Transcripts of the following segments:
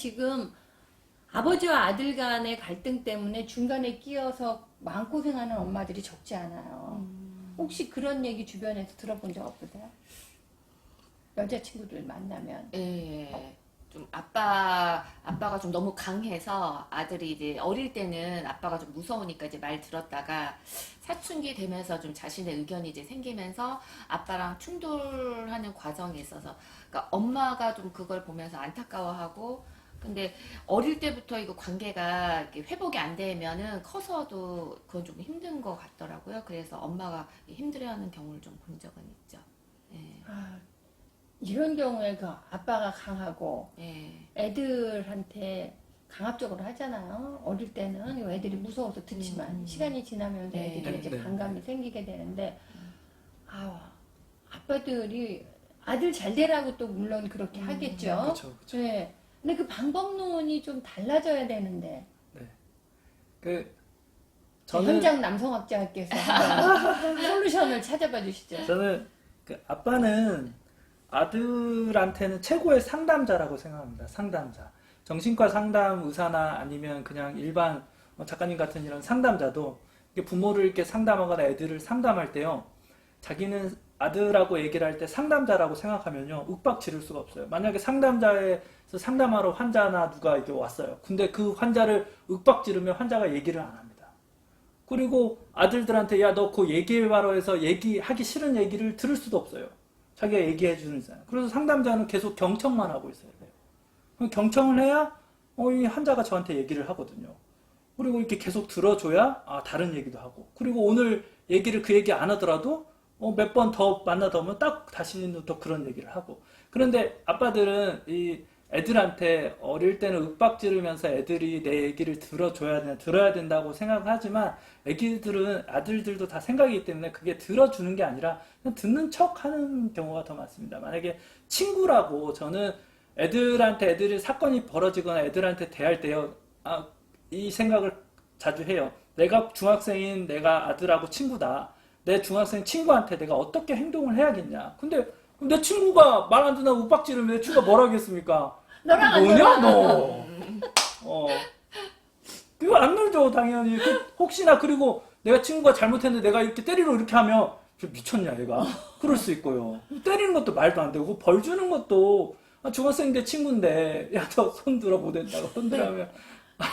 지금 아버지와 아들 간의 갈등 때문에 중간에 끼어서 마음고생하는 엄마들이 적지 않아요. 혹시 그런 얘기 주변에서 들어본 적 없으세요? 여자친구들 만나면. 예. 좀 아빠가 좀 너무 강해서 아들이 이제 어릴 때는 아빠가 좀 무서우니까 이제 말 들었다가 사춘기 되면서 좀 자신의 의견이 이제 생기면서 아빠랑 충돌하는 과정이 있어서 그러니까 엄마가 좀 그걸 보면서 안타까워하고 근데 어릴 때부터 이거 관계가 이렇게 회복이 안 되면은 커서도 그건 좀 힘든 것 같더라고요. 그래서 엄마가 힘들어하는 경우를 좀 본 적은 있죠. 예. 아, 이런 경우에 그 아빠가 강하고 예. 애들한테 강압적으로 하잖아요. 어릴 때는 애들이 무서워서 듣지만 시간이 지나면서 네. 애들이 이제 네. 반감이 생기게 되는데 아빠들이 아들 잘 되라고 또 물론 그렇게 하겠죠. 그렇죠, 그렇죠. 네. 근데 그 방법론이 좀 달라져야 되는데 저는 현장 남성학자께서 한번 솔루션을 찾아봐 주시죠. 저는 그 아빠는 아들한테는 최고의 상담자라고 생각합니다. 상담자. 정신과 상담 의사나 아니면 그냥 일반 작가님 같은 이런 상담자도 이렇게 부모를 이렇게 상담하거나 애들을 상담할 때요. 자기는 아들하고 얘기를 할 때 상담자라고 생각하면요. 윽박 지를 수가 없어요. 만약에 상담자에서 상담하러 환자나 누가 이렇게 왔어요. 근데 그 환자를 윽박 지르면 환자가 얘기를 안 합니다. 그리고 아들들한테 야, 너 그 얘기해봐라 해서 얘기하기 싫은 얘기를 들을 수도 없어요. 자기가 얘기해 주는 사람. 그래서 상담자는 계속 경청만 하고 있어야 돼요. 그럼 경청을 해야 이 환자가 저한테 얘기를 하거든요. 그리고 이렇게 계속 들어줘야 다른 얘기도 하고. 그리고 오늘 얘기를 그 얘기 안 하더라도 몇 번 더 만나다 보면 딱 다시는 또 그런 얘기를 하고. 그런데 아빠들은 이 애들한테 어릴 때는 윽박 지르면서 애들이 내 얘기를 들어야 된다고 생각하지만 애기들은 아들들도 다 생각이기 때문에 그게 들어주는 게 아니라 그냥 듣는 척 하는 경우가 더 많습니다. 만약에 친구라고 저는 애들이 사건이 벌어지거나 애들한테 대할 때요. 이 생각을 자주 해요. 내가 중학생인 내가 아들하고 친구다. 내 중학생 친구한테 내가 어떻게 행동을 해야겠냐. 근데 내 친구가 말 안 듣는다고 윽박 지르면 내 친구가 뭐라 하겠습니까? 너랑 안 뭐냐 놀아. 너. 그거 안 놀죠 당연히. 혹시나 그리고 내가 친구가 잘못했는데 내가 이렇게 때리러 이렇게 하면 미쳤냐 얘가. 그럴 수 있고요. 때리는 것도 말도 안 되고 벌 주는 것도 중학생인데 친구인데 야 너 손 들어 못 된다고 손 들어하면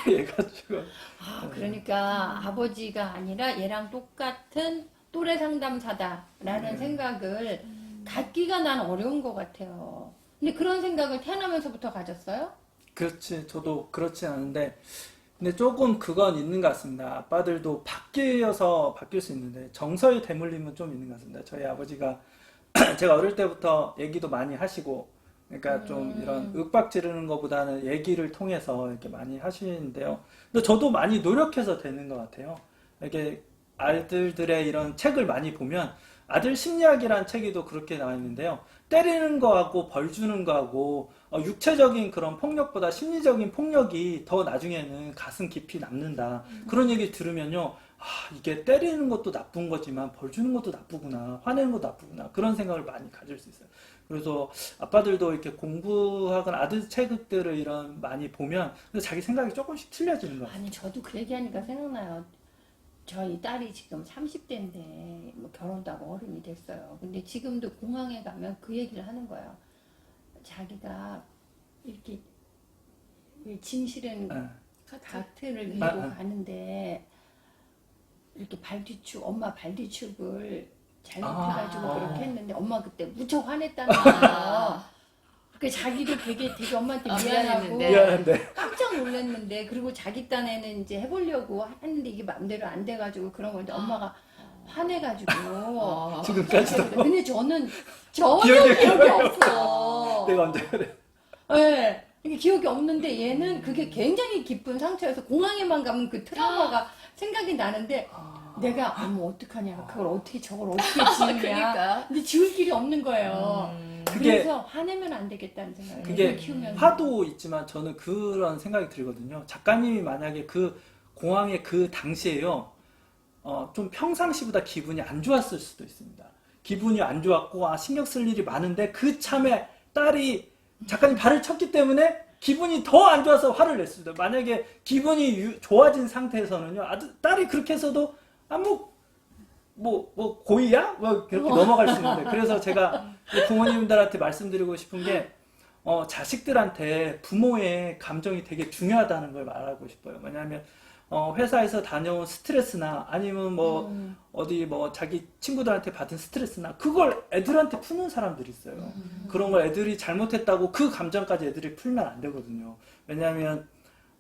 얘가 지금 그러니까 아버지가 아니라 얘랑 똑같은 또래 상담사다라는 생각을 갖기가 난 어려운 것 같아요. 근데 그런 생각을 태어나면서부터 가졌어요? 그렇지. 저도 그렇진 않은데 근데 조금 그건 있는 것 같습니다. 아빠들도 바뀌어서 바뀔 수 있는데 정서의 대물림은 좀 있는 것 같습니다. 저희 아버지가 제가 어릴 때부터 얘기도 많이 하시고 그러니까 좀 이런 윽박 지르는 것보다는 얘기를 통해서 이렇게 많이 하시는데요. 근데 저도 많이 노력해서 되는 것 같아요. 이렇게 아들들의 이런 책을 많이 보면 아들 심리학이라는 책에도 그렇게 나와 있는데요. 때리는 거하고 벌 주는 거하고 육체적인 그런 폭력보다 심리적인 폭력이 더 나중에는 가슴 깊이 남는다. 그런 얘기 들으면요. 이게 때리는 것도 나쁜 거지만 벌 주는 것도 나쁘구나. 화내는 것도 나쁘구나. 그런 생각을 많이 가질 수 있어요. 그래서 아빠들도 이렇게 공부하거나 아들 책들을 이런 많이 보면 자기 생각이 조금씩 틀려지는 것 같아요. 아니 저도 그 얘기하니까 생각나요. 저희 딸이 지금 30대인데 뭐 결혼도 하고 어른이 됐어요. 근데 지금도 공항에 가면 그 얘기를 하는 거예요. 자기가 이렇게 짐 실은 카트를 밀고 가는데 이렇게 엄마 발뒤축을 잘못해가지고 그렇게 했는데 엄마 그때 무척 화냈다는 거예요. 그 자기도 되게 엄마한테 미안하고 미안한데. 깜짝 놀랐는데 그리고 자기 딴에는 이제 해보려고 했는데 이게 맘대로 안 돼가지고 그런 건데 엄마가 화내가지고 지금까지도. 근데 저는 전혀 기억이 없어. 내가 언제 그래? 네, 이게 기억이 없는데 얘는 그게 굉장히 깊은 상처여서 공항에만 가면 그 트라우마가 생각이 나는데 내가 어머 어떡하냐 그걸 어떻게 저걸 어떻게 지우냐 그러니까. 근데 지울 길이 없는 거예요. 그게- 그래서 화내면 안 되겠다는 생각을 그게 애를 키우면 화도 있지만 저는 그런 생각이 들거든요. 작가님이 만약에 그 공항의 그 당시에요, 좀 평상시보다 기분이 안 좋았을 수도 있습니다. 기분이 안 좋았고, 신경 쓸 일이 많은데 그 참에 딸이 작가님 발을 쳤기 때문에 기분이 더 안 좋아서 화를 냈습니다. 만약에 기분이 좋아진 상태에서는요, 딸이 그렇게 해서도 고의야? 뭐 그렇게 넘어갈 수 있는데, 그래서 제가 부모님들한테 말씀드리고 싶은 게, 자식들한테 부모의 감정이 되게 중요하다는 걸 말하고 싶어요. 왜냐하면 회사에서 다녀온 스트레스나 아니면 어디 자기 친구들한테 받은 스트레스나 그걸 애들한테 푸는 사람들이 있어요. 그런 걸 애들이 잘못했다고 그 감정까지 애들이 풀면 안 되거든요. 왜냐하면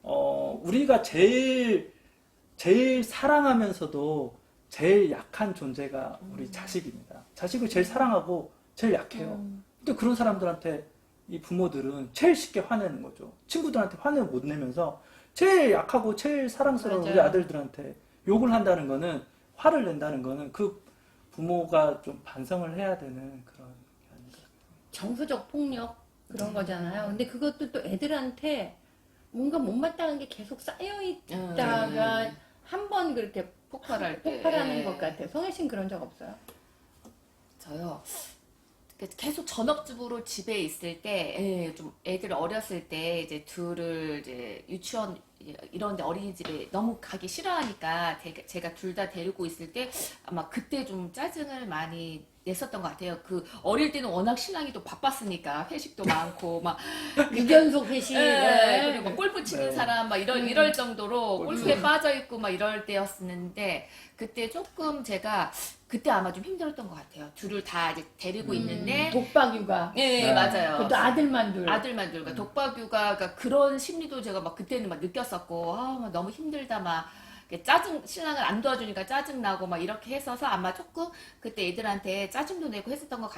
우리가 제일 사랑하면서도 제일 약한 존재가 우리 자식입니다. 자식을 제일 사랑하고 제일 약해요. 근데 그런 사람들한테 이 부모들은 제일 쉽게 화내는 거죠. 친구들한테 화를 못 내면서 제일 약하고 제일 사랑스러운 우리 맞아요. 아들들한테 욕을 한다는 거는, 화를 낸다는 거는 그 부모가 좀 반성을 해야 되는 그런 게 아닌가. 정서적 폭력 그런 거잖아요. 근데 그것도 또 애들한테 뭔가 못마땅한 게 계속 쌓여 있다가 한 번 그렇게 폭발하는 것 같아요. 성혜 씨는 그런 적 없어요? 저요. 계속 전업주부로 집에 있을 때, 좀 애들 어렸을 때 이제 둘을 이제 유치원 이런 데 어린이집에 너무 가기 싫어하니까 제가 둘 다 데리고 있을 때 아마 그때 좀 짜증을 많이 냈었던 것 같아요. 그 어릴 때는 워낙 신랑이 또 바빴으니까 회식도 많고 막 유견속 회식. 그리고 뭐 골프 치는 네. 사람 막 이럴 정도로 골프. 골프에 빠져 있고 막 이럴 때였는데, 그때 조금 제가 그때 아마 좀 힘들었던 것 같아요. 둘을 다 이제 데리고 있는데, 독박 육아. 네, 네. 맞아요. 그것도 아들만 둘. 아들만 둘. 그러니까 독박 육아가 그런 심리도 제가 막 그때는 막 느꼈었고, 막 너무 힘들다 막. 신랑을 안 도와주니까 짜증나고 막 이렇게 했어서 아마 조금 그때 애들한테 짜증도 내고 했었던 것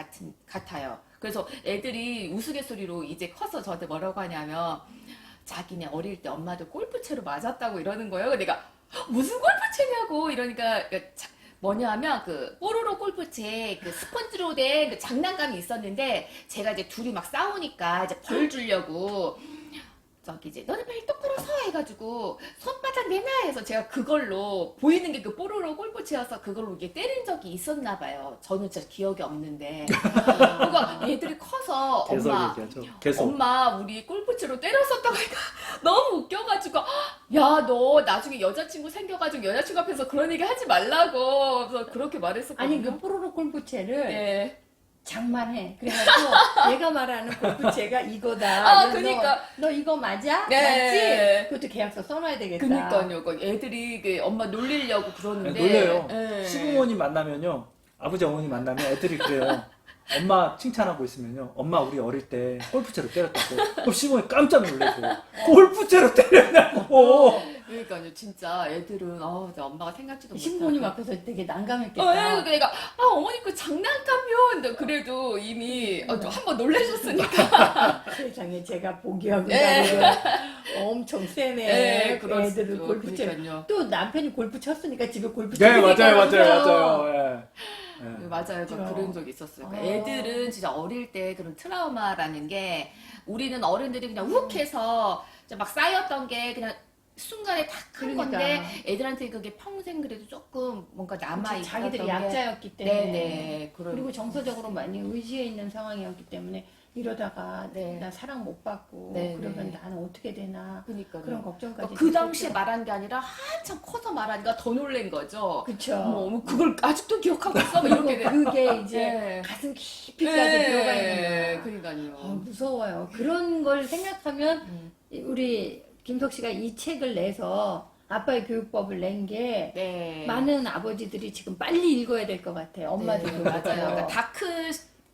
같아요. 그래서 애들이 우스갯소리로 이제 커서 저한테 뭐라고 하냐면, 자기네 어릴 때 엄마도 골프채로 맞았다고 이러는 거예요. 내가 무슨 골프채냐고 이러니까, 뭐냐 하면 그 뽀로로 골프채 그 스펀지로 된 그 장난감이 있었는데, 제가 이제 둘이 막 싸우니까 이제 벌 주려고 저기 이제 너는 빨리 똑바로 서 해가지고 손바닥 내놔 해서 제가 그걸로 보이는 게 그 뽀로로 골프채여서 그걸로 이게 때린 적이 있었나 봐요. 저는 진짜 기억이 없는데. 그러니까 애들이 커서 계속 엄마 얘기하죠. 계속. 엄마 우리 골프채로 때렸었다고 하니까 너무 웃겨가지고, 야 너 나중에 여자친구 생겨가지고 여자친구 앞에서 그런 얘기 하지 말라고 그래서 그렇게 말했었거든요. 아니 그 뽀로로 골프채를 네. 장만해. 그래가지고 얘가 말하는 골프채가 이거다. 그러니까. 너 이거 맞아? 네. 맞지? 그것도 계약서 써놔야 되겠다. 그니까요. 애들이 엄마 놀리려고 그러는데. 놀려요. 네. 시부모님 만나면요, 아버지 어머니 만나면 애들이 그래요. 엄마 칭찬하고 있으면요, 엄마 우리 어릴 때 골프채로 때렸다고. 그럼 시부모님 깜짝 놀래고, 골프채로 때렸냐고. 그러니까요. 진짜 애들은 진짜 엄마가 생각지도 못하고. 신부모님 앞에서 되게 난감했겠다. 그러니까 어머니 그 장난감이요. 근데 그래도 이미 한번 놀라셨으니까. 세상에 제가 보기하고 네. 다르고 엄청 세네. 애들을 골프채. 그러니까요. 또 남편이 골프 쳤으니까 집에 골프채. 네, 맞아요. 예. 맞아요. 그렇죠. 그런 적이 있었어요. 그러니까 애들은 진짜 어릴 때 그런 트라우마라는 게, 우리는 어른들이 그냥 욱해서 막 쌓였던 게 그냥 순간에 탁 한 그러니까. 건데, 애들한테 그게 평생 그래도 조금 뭔가 남아있었던 자기들이 게. 약자였기 때문에. 네네. 그리고 정서적으로 많이 의지해 있는 상황이었기 때문에 이러다가 네. 나 사랑 못 받고 네, 그러면 네. 나는 어떻게 되나 그러니까요. 그런 걱정까지. 그 당시에 말한 게 아니라 한참 커서 말하니까 더 놀란 거죠. 그쵸. 어머, 그걸 아직도 기억하고 있어? 막 이렇게 돼. 그게 이제 네. 가슴 깊이까지 들어가 있는 거야. 그러니까요. 무서워요. 그런 걸 생각하면 음. 우리 김석 씨가 이 책을 내서 아빠의 교육법을 낸 게 네. 많은 아버지들이 지금 빨리 읽어야 될 것 같아요. 엄마들도 네, 맞아요. 그러니까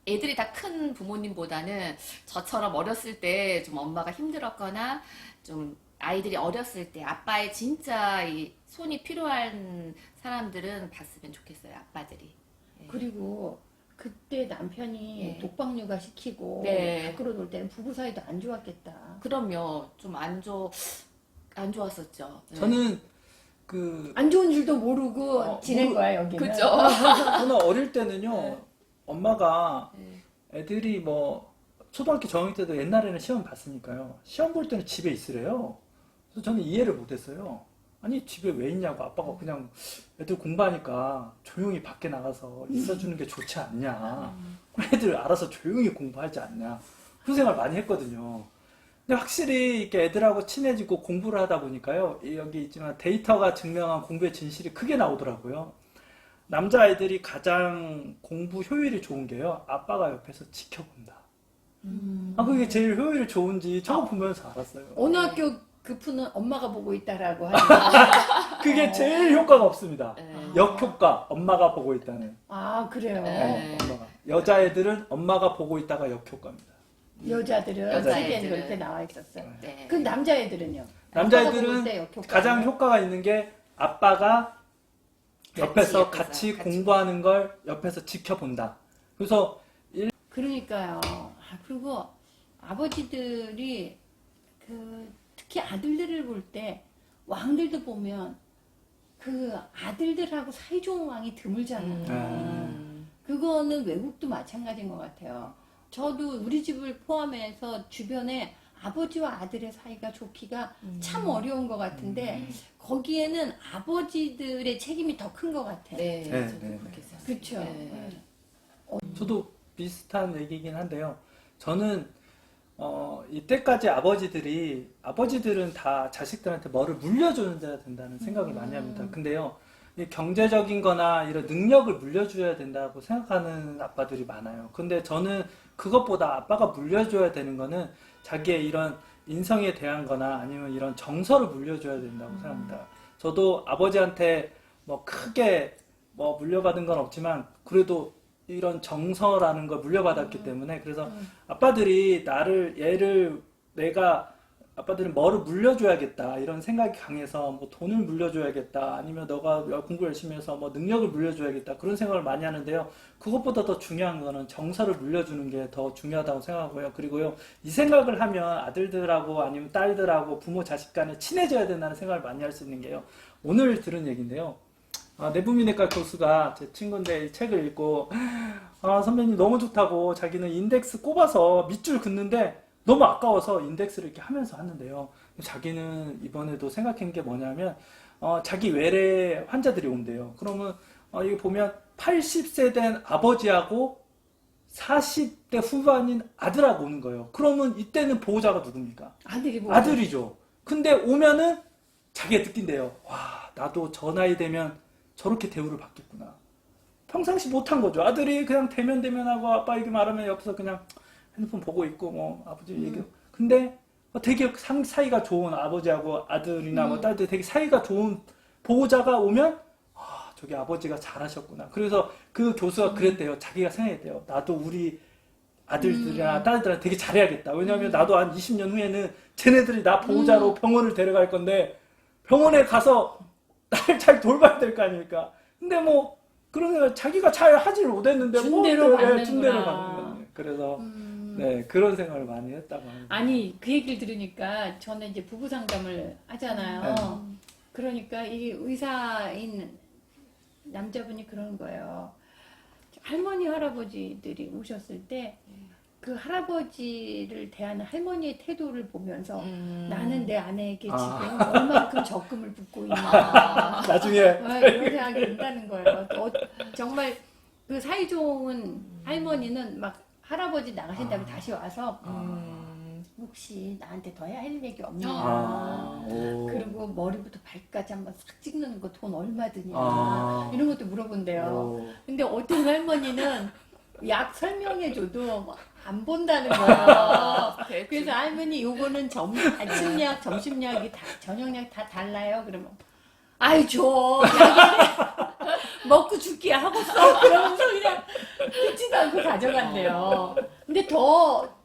애들이 다 큰 부모님보다는 저처럼 어렸을 때 좀 엄마가 힘들었거나 좀 아이들이 어렸을 때 아빠의 진짜 이 손이 필요한 사람들은 봤으면 좋겠어요. 아빠들이. 네. 그리고 그때 남편이 네. 독박 육아 시키고 네. 밖으로 놀 때는 부부 사이도 안 좋았겠다. 그럼요. 좀 안 좋았었죠. 네. 저는 안 좋은 줄도 모르고 지낸 거야 여기는. 그죠? 저는 어릴 때는요, 네. 엄마가 네. 애들이 초등학교 저학년 때도 옛날에는 시험 봤으니까요, 시험 볼 때는 집에 있으래요. 그래서 저는 이해를 못했어요. 아니 집에 왜 있냐고. 아빠가 그냥 애들 공부하니까 조용히 밖에 나가서 있어주는 게 좋지 않냐. 애들 알아서 조용히 공부하지 않냐. 그런 생각을 많이 했거든요. 근데 확실히 이렇게 애들하고 친해지고 공부를 하다 보니까요. 여기 있지만 데이터가 증명한 공부의 진실이 크게 나오더라고요. 남자아이들이 가장 공부 효율이 좋은 게요. 아빠가 옆에서 지켜본다. 그게 제일 효율이 좋은지 처음 보면서 알았어요. 어느 학교 그 푸는 엄마가 보고 있다라고 하는. 그게 제일 효과가 없습니다. 네. 역효과, 엄마가 보고 있다는. 아, 그래요. 네. 엄마가. 여자애들은 엄마가 보고 있다가 역효과입니다. 여자들은 여자애들은. 책에는 그렇게 나와 있었어요. 네. 그 남자애들은요? 남자애들은 아빠가 볼 때 역효과는? 가장 효과가 있는 게 아빠가 옆에서 같이 같이 같이. 공부하는 걸 옆에서 지켜본다. 그래서 그러니까요. 그리고 아버지들이 특히 아들들을 볼 때 왕들도 보면 그 아들들하고 사이좋은 왕이 드물잖아요. 그거는 외국도 마찬가지인 것 같아요. 저도 우리 집을 포함해서 주변에 아버지와 아들의 사이가 좋기가 참 어려운 것 같은데 거기에는 아버지들의 책임이 더 큰 것 같아요. 네, 네, 저도 네, 그렇게 생각해요. 그렇죠. 네. 저도 비슷한 얘기긴 한데요. 저는 이때까지 아버지들은 다 자식들한테 뭐를 물려줘야 된다는 생각을 많이 합니다. 근데요, 이 경제적인 거나 이런 능력을 물려줘야 된다고 생각하는 아빠들이 많아요. 근데 저는 그것보다 아빠가 물려줘야 되는 거는 자기의 이런 인성에 대한 거나 아니면 이런 정서를 물려줘야 된다고 생각합니다. 저도 아버지한테 뭐 크게 뭐 물려받은 건 없지만 그래도 이런 정서라는 걸 물려받았기 때문에 그래서 아빠들이 아빠들은 뭐를 물려줘야겠다 이런 생각이 강해서 뭐 돈을 물려줘야겠다 아니면 너가 공부 열심히 해서 뭐 능력을 물려줘야겠다 그런 생각을 많이 하는데요. 그것보다 더 중요한 거는 정서를 물려주는 게 더 중요하다고 생각하고요. 그리고요, 이 생각을 하면 아들들하고 아니면 딸들하고 부모 자식 간에 친해져야 된다는 생각을 많이 할 수 있는 게요. 오늘 들은 얘기인데요. 내부민의과 교수가 제 친구인데 이 책을 읽고 선배님 너무 좋다고 자기는 인덱스 꼽아서 밑줄 긋는데 너무 아까워서 인덱스를 이렇게 하면서 하는데요. 자기는 이번에도 생각한 게 뭐냐면 자기 외래 환자들이 온대요. 그러면 이거 보면 80세 된 아버지하고 40대 후반인 아들하고 오는 거예요. 그러면 이때는 보호자가 누굽니까? 아들이 뭐 아들이죠. 근데 오면은 자기가 느낀대요. 와, 나도 저 나이 되면 저렇게 대우를 받겠구나. 평상시 못한 거죠. 아들이 그냥 대면하고 아빠 얘기 말하면 옆에서 그냥 핸드폰 보고 있고 뭐 아버지 얘기. 근데 되게 사이가 좋은 아버지하고 아들이나 뭐 딸들 되게 사이가 좋은 보호자가 오면 저기 아버지가 잘하셨구나. 그래서 그 교수가 그랬대요. 자기가 생각했대요. 나도 우리 아들들이나 딸들한테 되게 잘해야겠다. 왜냐하면 나도 한 20년 후에는 쟤네들이 나 보호자로 병원을 데려갈 건데 병원에 가서 나를 잘 돌봐야 될 거 아닙니까? 근데 뭐 그러면 자기가 잘 하지를 못했는데 준대로 받는구나. 준대로 받는 거예요. 그래서 네, 그런 생각을 많이 했다고 합니다. 아니 그 얘기를 들으니까 저는 이제 부부 상담을 하잖아요. 그러니까 이 의사인 남자분이 그러는 거예요. 할머니 할아버지들이 오셨을 때 그 할아버지를 대하는 할머니의 태도를 보면서 나는 내 아내에게 지금 얼만큼 적금을 붓고 있나 나중에 이런 생각이 든다는 거예요. 정말 그 사이좋은 할머니는 막 할아버지 나가신다고 다시 와서 혹시 나한테 더 해야 할 얘기 없냐 그리고 머리부터 발까지 한번 싹 찍는 거 돈 얼마 드냐 이런 것도 물어본대요. 근데 어떤 할머니는 약 설명해줘도 안 본다는 거예요. 그래서 할머니 요거는 아침약, 점심약이 다 저녁약 다 달라요. 그러면 아이 줘 먹고 죽기 하고서 그러면서 그냥 듣지도 않고 가져간대요. 근데 더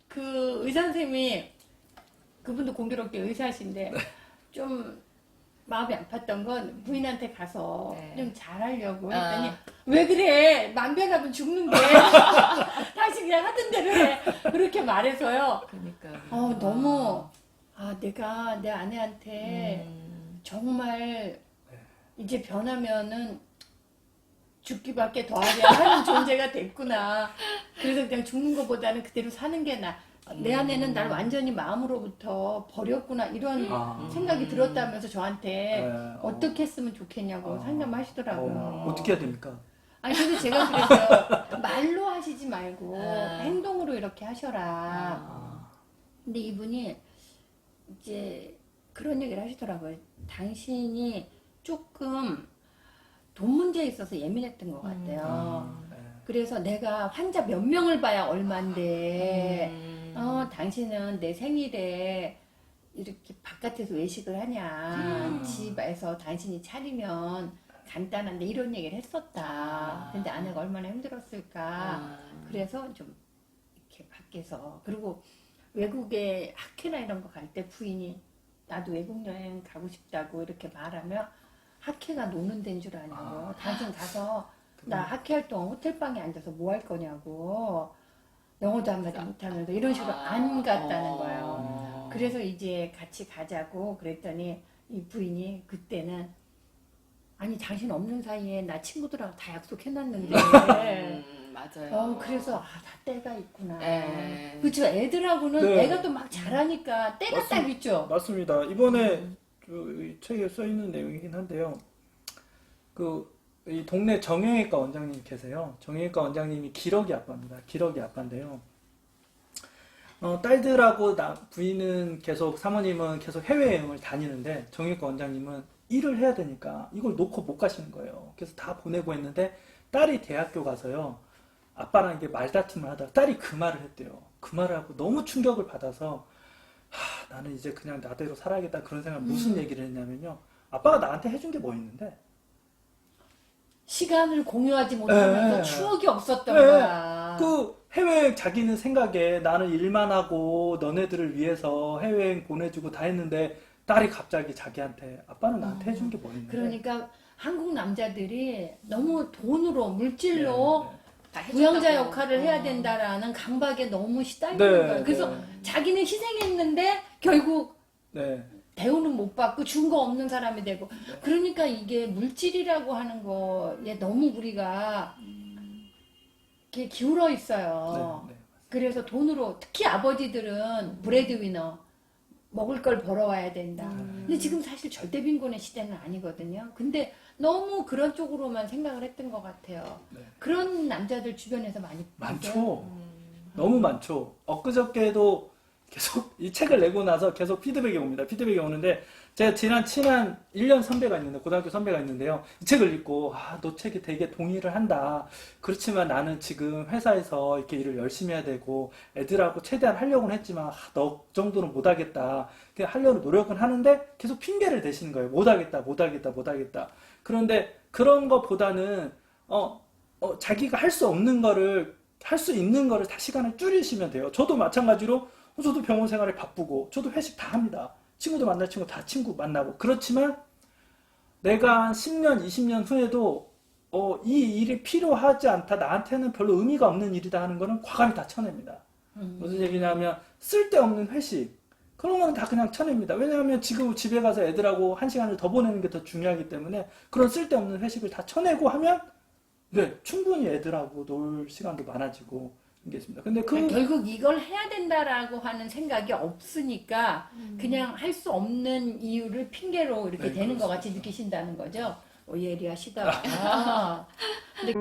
그 의사 선생님이 그분도 공교롭게 의사신데 좀 마음이 아팠던 건 부인한테 가서 좀 잘하려고 했더니 왜 그래 만병하면 죽는데 다시 그냥 하던 대로 해 그렇게 말해서요. 그러니까 너무 내가 내 아내한테 정말 이제 변하면은 죽기밖에 더하지 하는 존재가 됐구나. 그래서 그냥 죽는 것보다는 그대로 사는 게 내 아내는 날 완전히 마음으로부터 버렸구나 이런 생각이 들었다면서 저한테 어떻게 했으면 좋겠냐고 상담하시더라고요. 어떻게 해야 됩니까? 아니 근데 제가 그래서 말로 하시지 말고 행동으로 이렇게 하셔라. 근데 이분이 이제 그런 얘기를 하시더라고요. 당신이 조금 돈 문제에 있어서 예민했던 것 같아요. 네. 그래서 내가 환자 몇 명을 봐야 얼만데, 당신은 내 생일에 이렇게 바깥에서 외식을 하냐. 집에서 당신이 차리면 간단한데 이런 얘기를 했었다. 근데 아내가 얼마나 힘들었을까. 그래서 좀 이렇게 밖에서. 그리고 외국에 학회나 이런 거 갈 때 부인이 나도 외국 여행 가고 싶다고 이렇게 말하면 학회가 노는 데인 줄 아냐고. 당신 가서 나 학회할 동안 호텔방에 앉아서 뭐 할 거냐고. 영어도 한마디 못하면서 이런 식으로 안 갔다는 거예요. 그래서 이제 같이 가자고 그랬더니 이 부인이 그때는 아니 당신 없는 사이에 나 친구들하고 다 약속해놨는데 맞아요. 그래서 다 때가 있구나. 네. 그렇죠. 애들하고는 네. 애가 또 막 자라니까 때가 딱 있죠. 맞습니다. 이번에 이 책에 써 있는 내용이긴 한데요. 이 동네 정형외과 원장님이 계세요. 정형외과 원장님이 기러기 아빠입니다. 기러기 아빠인데요. 딸들하고 부인은 계속, 사모님은 계속 해외여행을 다니는데 정형외과 원장님은 일을 해야 되니까 이걸 놓고 못 가시는 거예요. 그래서 다 보내고 했는데 딸이 대학교 가서요. 아빠랑 이게 말다툼을 하다가 딸이 그 말을 했대요. 그 말을 하고 너무 충격을 받아서 나는 이제 그냥 나대로 살아야겠다 그런 생각. 무슨 얘기를 했냐면요. 아빠가 나한테 해준 게 뭐 있는데 시간을 공유하지 못하면서 네. 추억이 없었던 네. 거야. 그 해외여행 자기는 생각에 나는 일만 하고 너네들을 위해서 해외여행 보내주고 다 했는데 딸이 갑자기 자기한테 아빠는 나한테 해준 게 뭐 있는데. 그러니까 한국 남자들이 너무 돈으로 물질로 네, 다 해준다고. 부양자 역할을 해야 된다라는 강박에 너무 시달리는 네, 거예요. 그래서 네. 자기는 희생했는데 결국 네. 대우는 못 받고 준 거 없는 사람이 되고. 그러니까 이게 물질이라고 하는 거에 너무 우리가 이렇게 기울어 있어요. 네, 네. 그래서 돈으로, 특히 아버지들은 브레드위너, 먹을 걸 벌어와야 된다. 근데 지금 사실 절대 빈곤의 시대는 아니거든요. 근데 너무 그런 쪽으로만 생각을 했던 것 같아요. 네. 그런 남자들 주변에서 많이 많죠. 보세요? 너무 많죠. 엊그저께도 계속 이 책을 내고 나서 계속 피드백이 옵니다. 피드백이 오는데 제가 지난 친한 1년 선배가 있는데, 고등학교 선배가 있는데요. 이 책을 읽고 너 책에 되게 동의를 한다. 그렇지만 나는 지금 회사에서 이렇게 일을 열심히 해야 되고 애들하고 최대한 하려고는 했지만 너 정도는 못하겠다. 그냥 하려고 노력은 하는데 계속 핑계를 대시는 거예요. 못하겠다. 그런데 그런 것보다는 자기가 할 수 없는 거를 할 수 있는 거를 다 시간을 줄이시면 돼요. 저도 마찬가지로 저도 병원 생활에 바쁘고 저도 회식 다 합니다. 친구도 만날 친구 다 친구 만나고. 그렇지만 내가 한 10년, 20년 후에도 이 일이 필요하지 않다, 나한테는 별로 의미가 없는 일이다 하는 거는 과감히 다 쳐냅니다. 무슨 얘기냐면 쓸데없는 회식 그런 거는 다 그냥 쳐냅니다. 왜냐하면 지금 집에 가서 애들하고 1시간을 더 보내는 게 더 중요하기 때문에 그런 쓸데없는 회식을 다 쳐내고 하면 네, 충분히 애들하고 놀 시간도 많아지고 이게 있습니다. 근데 결국 이걸 해야 된다라고 하는 생각이 없으니까 그냥 할 수 없는 이유를 핑계로 이렇게 네, 되는 것 그렇습니다. 같이 느끼신다는 거죠. 예리하시다. 근데